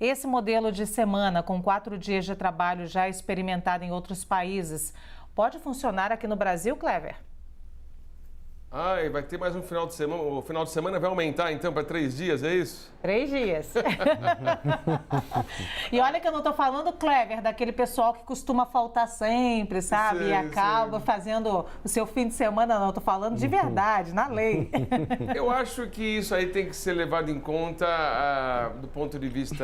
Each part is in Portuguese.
Esse modelo de semana com 4 dias de trabalho já experimentado em outros países, pode funcionar aqui no Brasil, Clever? Ah, e vai ter mais um final de semana. O final de semana vai aumentar então para 3 dias, é isso? 3 dias. E olha que eu não estou falando, Clever, daquele pessoal que costuma faltar sempre, sabe? Sei, E acaba sei. fazendo o seu fim de semana, não. Estou falando de verdade, na lei. Eu acho que isso aí tem que ser levado em conta do ponto de vista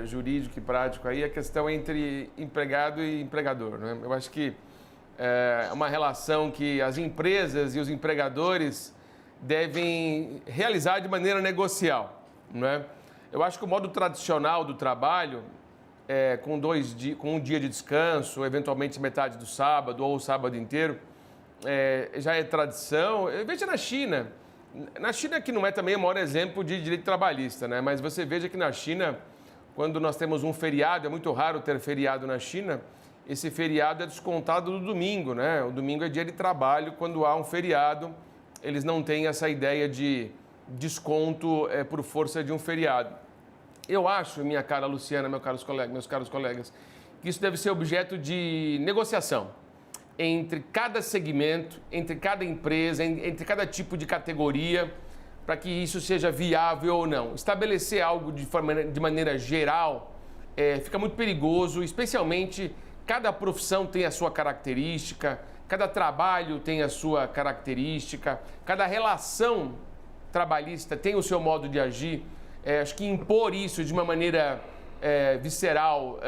jurídico e prático. Aí a questão entre empregado e empregador, né? Eu acho que é uma relação que as empresas e os empregadores devem realizar de maneira negocial, né? Eu acho que o modo tradicional do trabalho, com um dia de descanso, eventualmente metade do sábado ou o sábado inteiro, já é tradição. Veja na China. Na China, que não é também o maior exemplo de direito trabalhista, né? Mas você veja que na China, quando nós temos um feriado, é muito raro ter feriado na China, esse feriado é descontado do domingo, né? O domingo é dia de trabalho, quando há um feriado, eles não têm essa ideia de desconto por força de um feriado. Eu acho, minha cara Luciana, meus caros colegas, que isso deve ser objeto de negociação entre cada segmento, entre cada empresa, entre cada tipo de categoria, para que isso seja viável ou não. Estabelecer algo de maneira geral fica muito perigoso, especialmente cada profissão tem a sua característica, cada trabalho tem a sua característica, cada relação trabalhista tem o seu modo de agir. Acho que impor isso de uma maneira visceral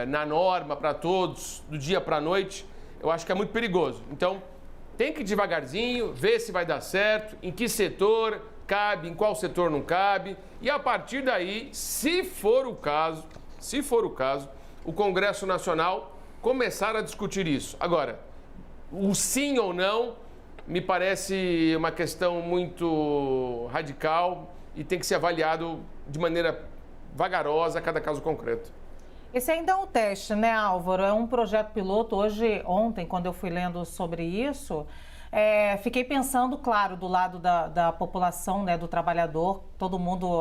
na norma para todos, do dia para a noite, eu acho que é muito perigoso. Então, tem que ir devagarzinho, ver se vai dar certo, em que setor cabe, em qual setor não cabe, e a partir daí, se for o caso, o Congresso Nacional começar a discutir isso. Agora, o sim ou não me parece uma questão muito radical e tem que ser avaliado de maneira vagarosa cada caso concreto. Esse ainda é um teste, né, Álvaro? É um projeto piloto. Ontem, quando eu fui lendo sobre isso, fiquei pensando, claro, do lado da população, né, do trabalhador, todo mundo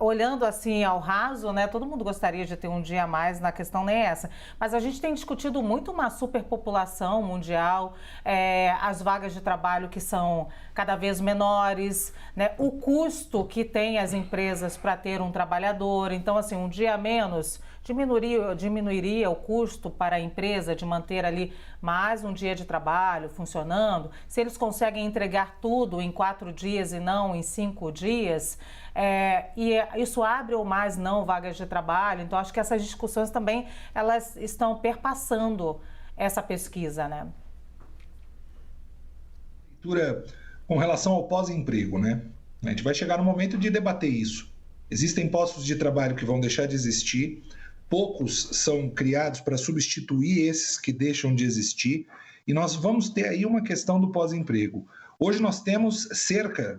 olhando assim ao raso, né, todo mundo gostaria de ter um dia a mais, na questão nem essa. Mas a gente tem discutido muito uma superpopulação mundial, as vagas de trabalho que são cada vez menores, né, o custo que tem as empresas para ter um trabalhador. Então, assim, um dia a menos diminuiria o custo para a empresa de manter ali mais um dia de trabalho funcionando. Se eles conseguem entregar tudo em 4 dias e não em 5 dias, isso abre ou mais não vagas de trabalho. Então, acho que essas discussões também elas estão perpassando essa pesquisa, né? Com relação ao pós-emprego, né? A gente vai chegar no momento de debater isso. Existem postos de trabalho que vão deixar de existir, poucos são criados para substituir esses que deixam de existir, e nós vamos ter aí uma questão do pós-emprego. Hoje nós temos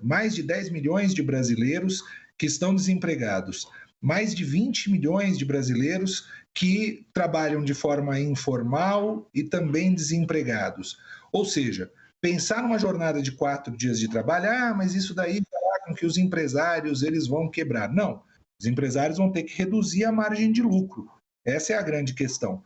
mais de 10 milhões de brasileiros que estão desempregados, mais de 20 milhões de brasileiros que trabalham de forma informal e também desempregados. Ou seja, pensar numa jornada de 4 dias de trabalho, mas isso daí fará com que os empresários eles vão quebrar. Não, os empresários vão ter que reduzir a margem de lucro. Essa é a grande questão.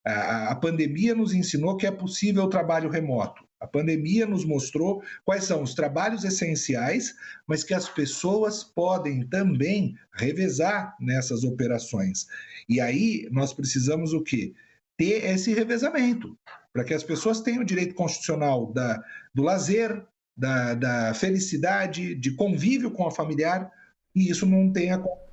A pandemia nos ensinou que é possível o trabalho remoto. A pandemia nos mostrou quais são os trabalhos essenciais, mas que as pessoas podem também revezar nessas operações. E aí nós precisamos o quê? Ter esse revezamento, para que as pessoas tenham o direito constitucional do lazer, da felicidade, de convívio com a familiar, e isso não tenha acontecido.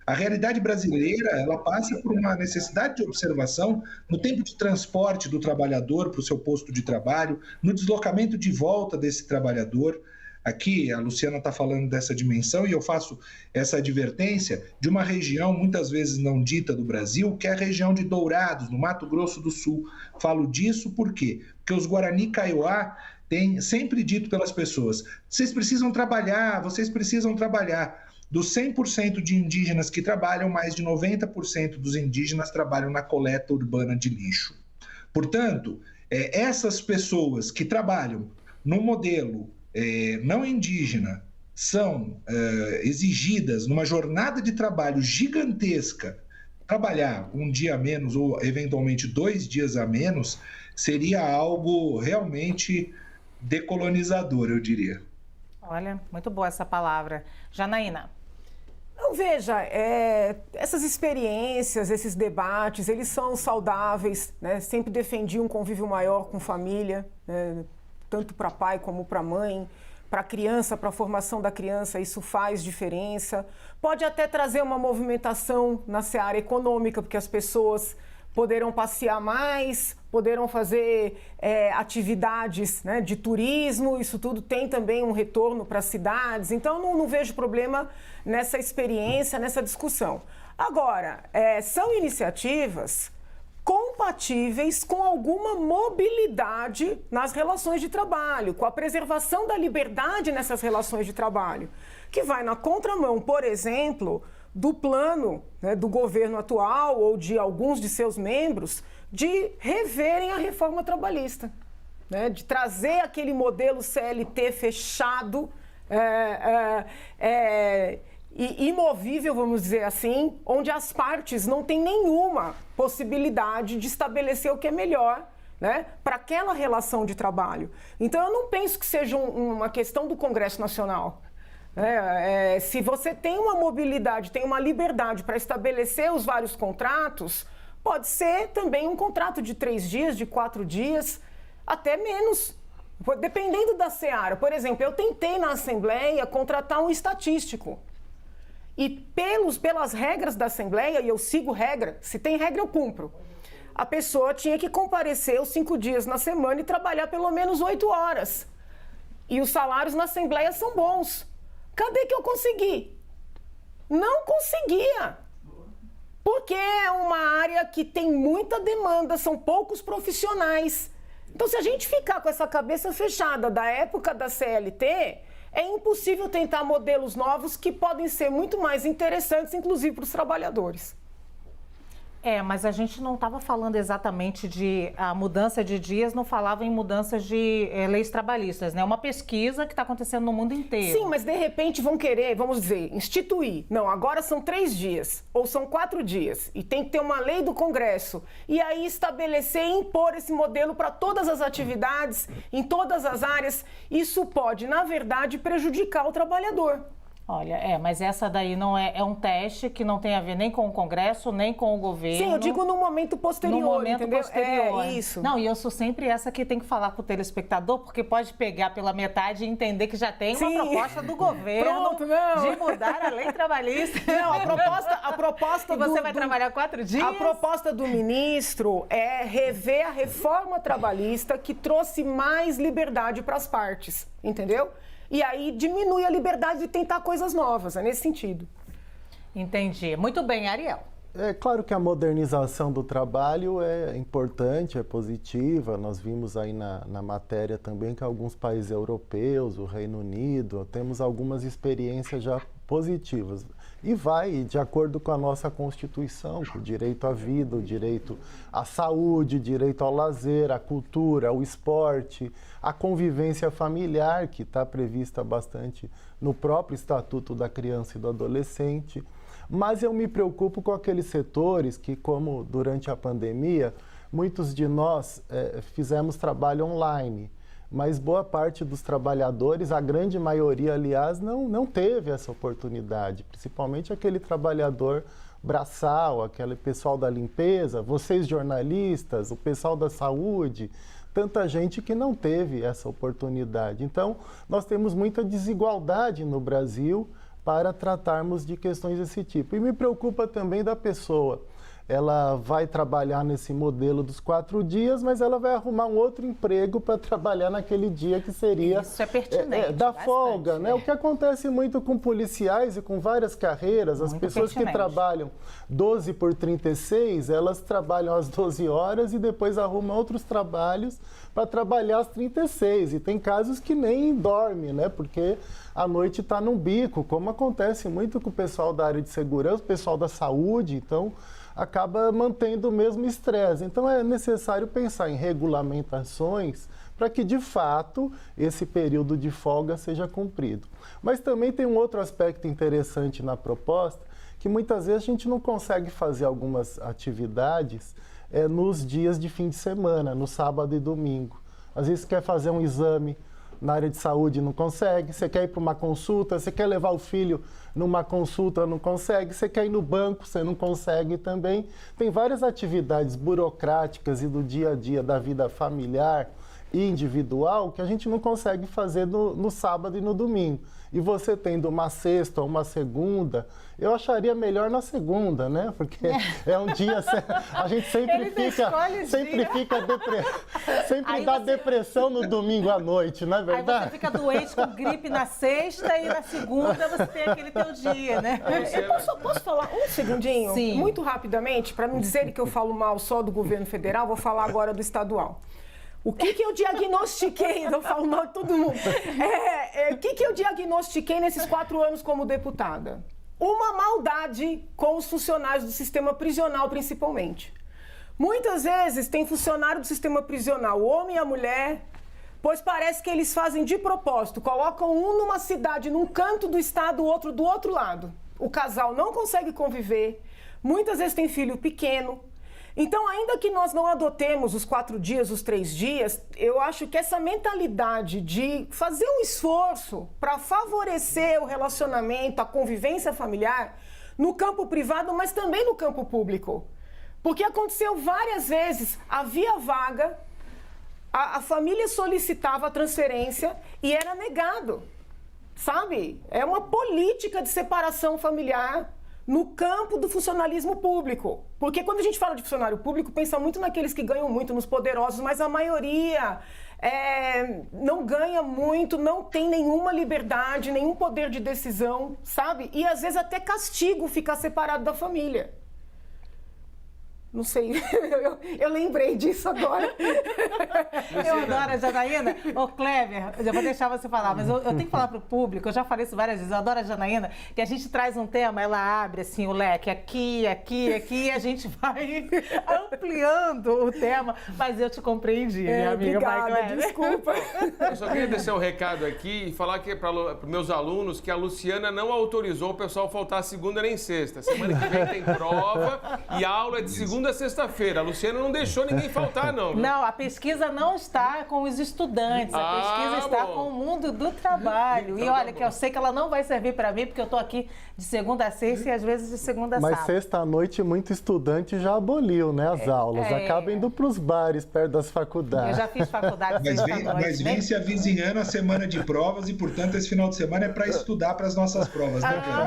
A realidade brasileira, ela passa por uma necessidade de observação no tempo de transporte do trabalhador para o seu posto de trabalho, no deslocamento de volta desse trabalhador. Aqui, a Luciana está falando dessa dimensão e eu faço essa advertência de uma região muitas vezes não dita do Brasil, que é a região de Dourados, no Mato Grosso do Sul. Falo disso por quê? Porque os Guarani Kaiowá têm sempre dito pelas pessoas, vocês precisam trabalhar, vocês precisam trabalhar. Dos 100% de indígenas que trabalham, mais de 90% dos indígenas trabalham na coleta urbana de lixo. Portanto, essas pessoas que trabalham num modelo não indígena, são exigidas numa jornada de trabalho gigantesca, trabalhar um dia a menos ou eventualmente 2 dias a menos seria algo realmente decolonizador, eu diria. Olha, muito boa essa palavra. Janaína. Não, veja, essas experiências, esses debates, eles são saudáveis, né? Sempre defendi um convívio maior com família, né? Tanto para pai como para mãe, para a criança, para a formação da criança, isso faz diferença. Pode até trazer uma movimentação na seara econômica, porque as pessoas poderão passear mais, poderão fazer atividades, né, de turismo, isso tudo tem também um retorno para as cidades, então não vejo problema nessa experiência, nessa discussão. Agora, são iniciativas compatíveis com alguma mobilidade nas relações de trabalho, com a preservação da liberdade nessas relações de trabalho, que vai na contramão, por exemplo, do plano, né, do governo atual ou de alguns de seus membros de reverem a reforma trabalhista, né, de trazer aquele modelo CLT fechado, imovível, vamos dizer assim, onde as partes não têm nenhuma possibilidade de estabelecer o que é melhor, né, para aquela relação de trabalho. Então, eu não penso que seja uma questão do Congresso Nacional. Se você tem uma mobilidade, tem uma liberdade para estabelecer os vários contratos, pode ser também um contrato de 3 dias, de 4 dias, até menos, dependendo da seara. Por exemplo, eu tentei na Assembleia contratar um estatístico. E pelas regras da Assembleia, e eu sigo regra, se tem regra eu cumpro, a pessoa tinha que comparecer os 5 dias na semana e trabalhar pelo menos 8 horas. E os salários na Assembleia são bons. Cadê que eu consegui? Não conseguia. Porque é uma área que tem muita demanda, são poucos profissionais. Então, se a gente ficar com essa cabeça fechada da época da CLT, é impossível tentar modelos novos que podem ser muito mais interessantes, inclusive para os trabalhadores. Mas a gente não estava falando exatamente de a mudança de dias, não falava em mudanças de leis trabalhistas, né? Uma pesquisa que está acontecendo no mundo inteiro. Sim, mas de repente vão querer, vamos dizer, instituir. Não, agora são 3 dias, ou são 4 dias, e tem que ter uma lei do Congresso. E aí estabelecer e impor esse modelo para todas as atividades, em todas as áreas. Isso pode, na verdade, prejudicar o trabalhador. Olha, mas essa daí não é um teste que não tem a ver nem com o Congresso, nem com o governo. Sim, eu digo no momento posterior, no momento entendeu? posterior. Isso. Não, e eu sou sempre essa que tem que falar com o telespectador, porque pode pegar pela metade e entender que já tem uma proposta do governo de mudar a lei trabalhista. Não, a proposta e você vai trabalhar 4 dias? A proposta do ministro é rever a reforma trabalhista que trouxe mais liberdade para as partes, entendeu? E aí diminui a liberdade de tentar coisas novas, é nesse sentido. Entendi. Muito bem, Ariel. É claro que a modernização do trabalho é importante, é positiva. Nós vimos aí na matéria também que alguns países europeus, o Reino Unido, temos algumas experiências já positivas. E vai de acordo com a nossa Constituição, o direito à vida, o direito à saúde, o direito ao lazer, à cultura, ao esporte, a convivência familiar, que está prevista bastante no próprio Estatuto da Criança e do Adolescente. Mas eu me preocupo com aqueles setores que, como durante a pandemia, muitos de nós fizemos trabalho online, mas boa parte dos trabalhadores, a grande maioria, aliás, não teve essa oportunidade, principalmente aquele trabalhador braçal, aquele pessoal da limpeza, vocês jornalistas, o pessoal da saúde, tanta gente que não teve essa oportunidade. Então, nós temos muita desigualdade no Brasil para tratarmos de questões desse tipo. E me preocupa também da pessoa. Ela vai trabalhar nesse modelo dos 4 dias, mas ela vai arrumar um outro emprego para trabalhar naquele dia que seria isso é pertinente, da bastante, folga, né? O que acontece muito com policiais e com várias carreiras, as pessoas que trabalham 12 por 36, elas trabalham às 12 horas e depois arrumam outros trabalhos para trabalhar às 36. E tem casos que nem dorme, né? Porque a noite está num bico, como acontece muito com o pessoal da área de segurança, o pessoal da saúde, então acaba mantendo o mesmo estresse. Então é necessário pensar em regulamentações para que, de fato, esse período de folga seja cumprido. Mas também tem um outro aspecto interessante na proposta, que muitas vezes a gente não consegue fazer algumas atividades nos dias de fim de semana, no sábado e domingo. Às vezes quer fazer um exame na área de saúde, não consegue. Você quer ir para uma consulta, você quer levar o filho numa consulta, não consegue. Você quer ir no banco, você não consegue também. Tem várias atividades burocráticas e do dia a dia da vida familiar e individual que a gente não consegue fazer no sábado e no domingo. E você tendo uma sexta ou uma segunda, eu acharia melhor na segunda, né? Porque é um dia, a gente sempre dá depressão no domingo à noite, não é verdade? Aí você fica doente com gripe na sexta e na segunda você tem aquele teu dia, né? Eu posso falar um segundinho? Sim. Muito rapidamente, para não dizer que eu falo mal só do governo federal, vou falar agora do estadual. O que eu diagnostiquei? Eu falo mal de todo mundo. O que eu diagnostiquei nesses 4 anos como deputada? Uma maldade com os funcionários do sistema prisional, principalmente. Muitas vezes tem funcionário do sistema prisional, o homem e a mulher, pois parece que eles fazem de propósito, colocam um numa cidade, num canto do estado, o outro do outro lado. O casal não consegue conviver, muitas vezes tem filho pequeno. Então, ainda que nós não adotemos os 4 dias, os 3 dias, eu acho que essa mentalidade de fazer um esforço para favorecer o relacionamento, a convivência familiar, no campo privado, mas também no campo público. Porque aconteceu várias vezes, havia vaga, a família solicitava a transferência e era negado, sabe? É uma política de separação familiar no campo do funcionalismo público. Porque quando a gente fala de funcionário público, pensa muito naqueles que ganham muito, nos poderosos, mas a maioria não ganha muito, não tem nenhuma liberdade, nenhum poder de decisão, sabe? E às vezes até castigo ficar separado da família. Não sei, eu lembrei disso agora. Eu adoro a Janaína. Ô, Cleber, eu vou deixar você falar, mas eu tenho que falar para o público, eu já falei isso várias vezes, eu adoro a Janaína, que a gente traz um tema, ela abre assim o leque aqui, e a gente vai ampliando o tema, mas eu te compreendi, minha amiga. Obrigada, desculpa. Eu só queria deixar um recado aqui e falar que para os meus alunos que a Luciana não autorizou o pessoal faltar segunda nem sexta. Semana que vem tem prova e a aula é de segunda a sexta-feira. A Luciana não deixou ninguém faltar, não. Não, a pesquisa não está com os estudantes, a pesquisa está com o mundo do trabalho. Então, e olha, que eu sei que ela não vai servir para mim, porque eu estou aqui de segunda a sexta e às vezes de segunda a sábado. Mas sexta-noite muito estudante já aboliu, né, as aulas. Acaba indo para os bares perto das faculdades. Eu já fiz faculdade sexta-noite. Mas vem se avizinhando a semana de provas e, portanto, esse final de semana é para estudar para as nossas provas, né, Cleber?